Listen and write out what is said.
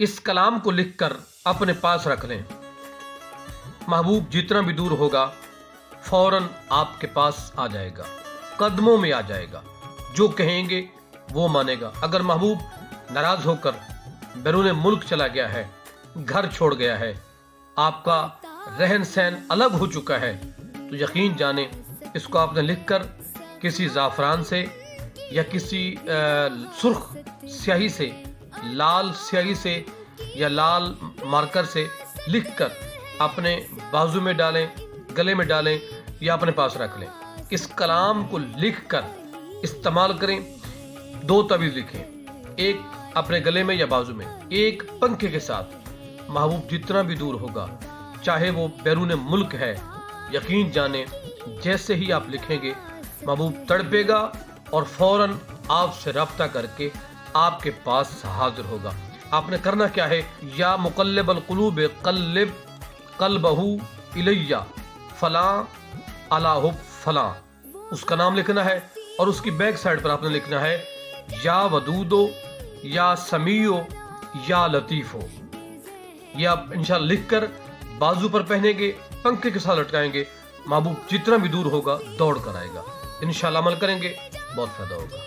اس کلام کو لکھ کر اپنے پاس رکھ لیں، محبوب جتنا بھی دور ہوگا فوراً آپ کے پاس آ جائے گا، قدموں میں آ جائے گا، جو کہیں گے وہ مانے گا۔ اگر محبوب ناراض ہو کر بیرون ملک چلا گیا ہے، گھر چھوڑ گیا ہے، آپ کا رہن سہن الگ ہو چکا ہے، تو یقین جانیں اس کو آپ نے لکھ کر کسی زعفران سے یا کسی سرخ سیاہی سے، لال سیاہی سے یا لال مارکر سے لکھ کر اپنے بازو میں ڈالیں، گلے میں ڈالیں یا اپنے پاس رکھ لیں۔ اس کلام کو لکھ کر استعمال کریں۔ 2 تعویذ لکھیں، ایک اپنے گلے میں یا بازو میں، ایک پنکھے کے ساتھ۔ محبوب جتنا بھی دور ہوگا، چاہے وہ بیرون ملک ہے، یقین جانیں جیسے ہی آپ لکھیں گے محبوب تڑپے گا اور فوراً آپ سے رابطہ کر کے آپ کے پاس حاضر ہوگا۔ آپ نے کرنا کیا ہے، یا مقلب القلوب قلب قلبہ الیہ فلاں علی حب فلاں، اس کا نام لکھنا ہے اور اس کی بیک سائڈ پر آپ نے لکھنا ہے یا ودودو یا سمیعو یا لطیفو۔ یہ آپ انشاءاللہ لکھ کر بازو پر پہنیں گے، پنکھے کے ساتھ لٹکائیں گے، محبوب جتنا بھی دور ہوگا دوڑ کر آئے گا۔ انشاءاللہ عمل کریں گے، بہت فائدہ ہوگا۔